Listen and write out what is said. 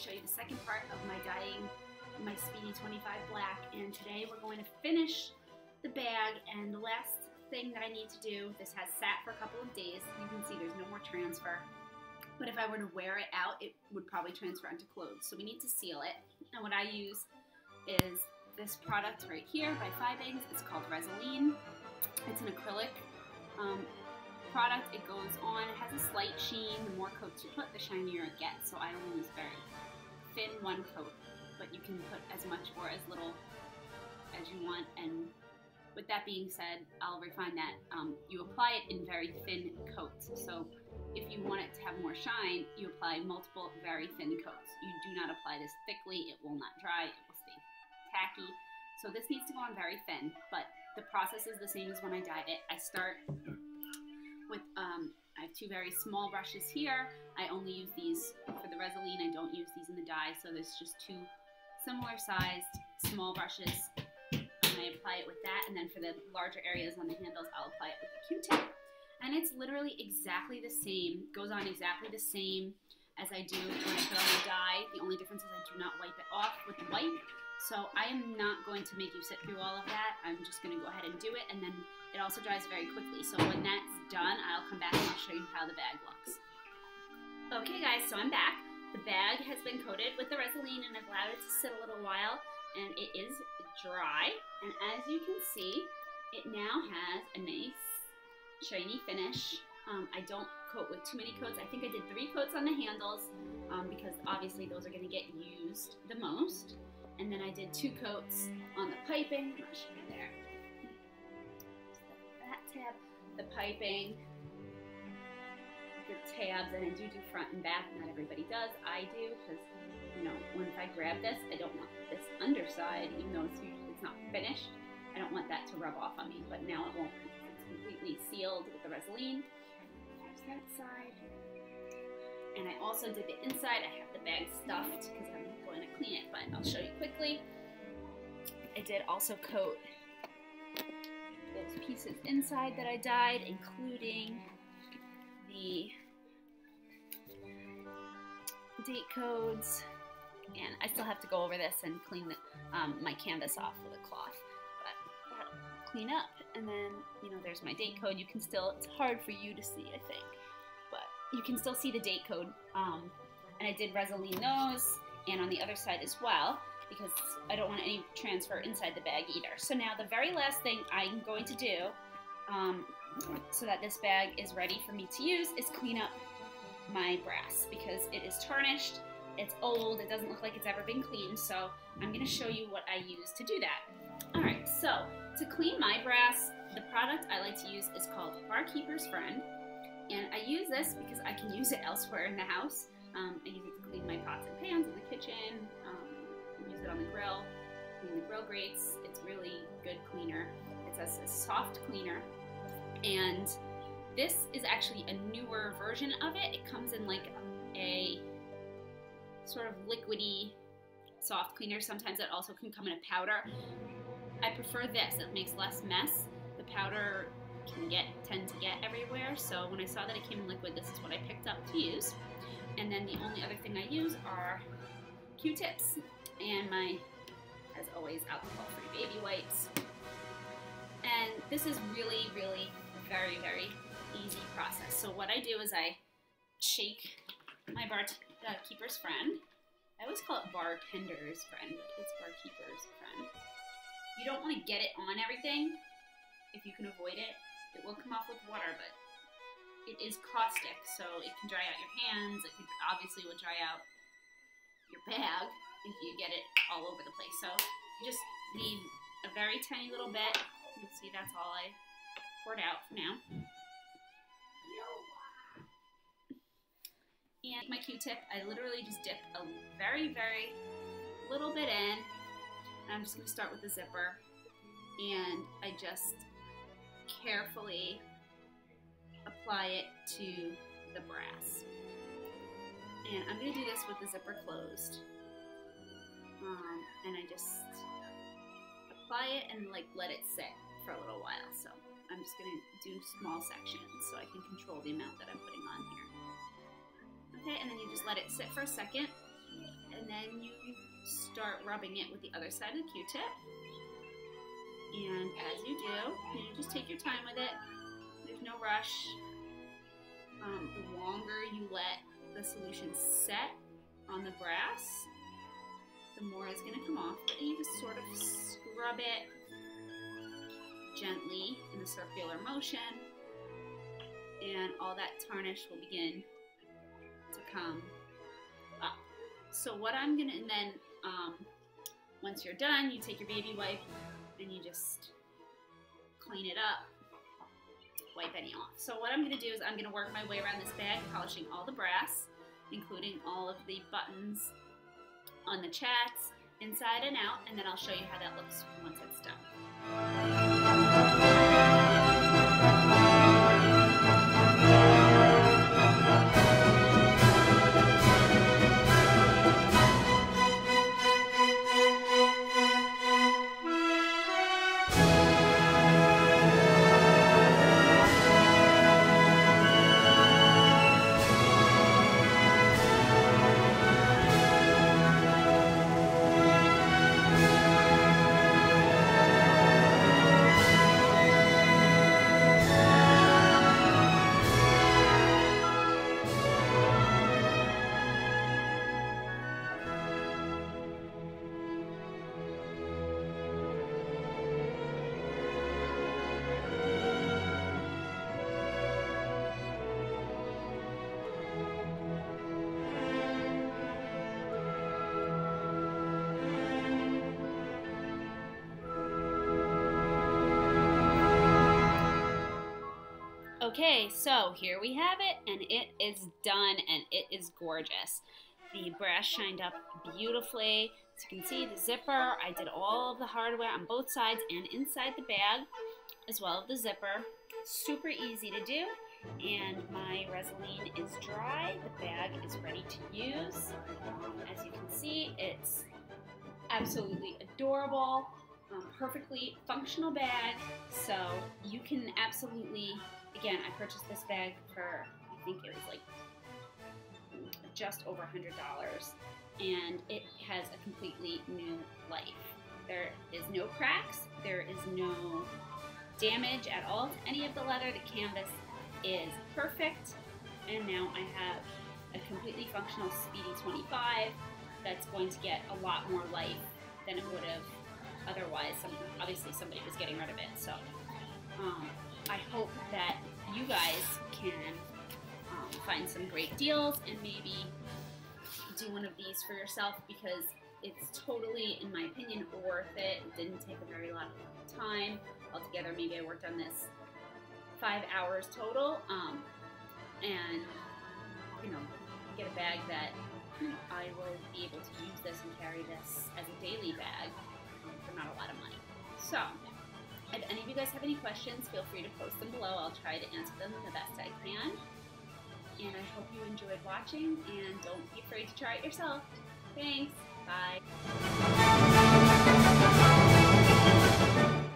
show you the second part of my dyeing my Speedy 25 black, and today we're going to finish the bag. And the last thing that I need to do, this has sat for a couple of days, you can see there's no more transfer, but if I were to wear it out it would probably transfer onto clothes, so we need to seal it. And what I use is this product right here by Fibings. It's called Resolene. It's an acrylic product. It goes on, it has a slight sheen. The more coats you put, the shinier it gets, so I only use very thin one coat, but you can put as much or as little as you want. And with that being said, I'll refine that. You apply it in very thin coats, so if you want it to have more shine, you apply multiple very thin coats. You do not apply this thickly, it will not dry, it will stay tacky. So this needs to go on very thin, but the process is the same as when I dyed it. I start with, I have two very small brushes here. I only use these for the Resolene, I don't use these in the dye, so there's just two similar sized small brushes. And I apply it with that, and then for the larger areas on the handles, I'll apply it with the Q-tip. And it's literally exactly the same, goes on exactly the same as I do when I put on the dye. The only difference is I do not wipe it off with the wipe. So I am not going to make you sit through all of that. I'm just going to go ahead and do it, and then it also dries very quickly. So when that's done, I'll come back and I'll show you how the bag looks. Okay guys, so I'm back. The bag has been coated with the Resolene, and I've allowed it to sit a little while, and it is dry. And as you can see, it now has a nice shiny finish. I don't coat with too many coats. I think I did 3 coats on the handles because obviously those are going to get used the most. And then I did 2 coats on the piping. I'll show you there. That tab, the piping, the tabs, and I do front and back. Not everybody does. I do because, you know, when if I grab this, I don't want this underside, even though it's not finished. I don't want that to rub off on me, but now it won't. Completely sealed with the Resolene. There's that side. And I also did the inside. I have the bag stuffed because I'm going to clean it, but I'll show you quickly. I did also coat those pieces inside that I dyed, including the date codes. And I still have to go over this and clean the, my canvas off with a cloth. But that'll clean up. And then, you know, there's my date code. You can still, it's hard for you to see, I think, but you can still see the date code. And I did Resolene those, and on the other side as well, because I don't want any transfer inside the bag either. So now the very last thing I'm going to do, so that this bag is ready for me to use, is clean up my brass, because it is tarnished, it's old, it doesn't look like it's ever been cleaned, so I'm going to show you what I use to do that. Alright, so to clean my brass, the product I like to use is called Barkeeper's Friend, and I use this because I can use it elsewhere in the house. I use it to clean my pots and pans in the kitchen, use it on the grill, clean the grill grates. It's really good cleaner. It's a soft cleaner, and this is actually a newer version of it. It comes in like a sort of liquidy soft cleaner. Sometimes it also can come in a powder. I prefer this. It makes less mess. The powder can tend to get everywhere, so when I saw that it came in liquid, this is what I picked up to use. And then the only other thing I use are Q-tips and my, as always, alcohol-free baby wipes. And this is really, really very, very easy process. So what I do is I shake my Barkeeper's Friend. I always call it Bartender's Friend, but it's Barkeeper's Friend. You don't want to get it on everything. If you can avoid it, it will come off with water, but it is caustic, so it can dry out your hands. It obviously will dry out your bag if you get it all over the place. So you just need a very tiny little bit. You can see that's all I poured out for now. And my Q-tip, I literally just dip a very, very little bit in. I'm just going to start with the zipper, and I just carefully apply it to the brass. And I'm going to do this with the zipper closed. And I just apply it and like let it sit for a little while. So I'm just going to do small sections so I can control the amount that I'm putting on here. Okay, and then you just let it sit for a second. and then you start rubbing it with the other side of the Q-tip. And as you do, you just take your time with it. There's no rush. The longer you let the solution set on the brass, the more it's going to come off. But you just sort of scrub it gently in a circular motion, and all that tarnish will begin to come up. So what I'm going to, and then once you're done, you take your baby wipe and you just clean it up. Wipe any off. So what I'm going to do is I'm going to work my way around this bag, polishing all the brass, including all of the buttons on the chats, inside and out, and then I'll show you how that looks once it's done. Okay, so here we have it, and it is done, and it is gorgeous. The brass shined up beautifully. As you can see, the zipper, I did all of the hardware on both sides and inside the bag, as well as the zipper. Super easy to do, and my Resolene is dry. The bag is ready to use. As you can see, it's absolutely adorable, perfectly functional bag, so you can absolutely... Again, I purchased this bag for, I think it was like just over $100, and it has a completely new life. There is no cracks, there is no damage at all to any of the leather. The canvas is perfect, and now I have a completely functional Speedy 25 that's going to get a lot more life than it would have otherwise. Obviously somebody was getting rid of it, so I hope that you guys can find some great deals and maybe do one of these for yourself, because it's totally, in my opinion, worth it. It didn't take a very lot of time. Altogether, maybe I worked on this 5 hours total, and you know, get a bag that I will be able to use this and carry this as a daily bag for not a lot of money. So, if any of you guys have any questions, feel free to post them below. I'll try to answer them the best I can. And I hope you enjoyed watching, and don't be afraid to try it yourself. Thanks. Bye.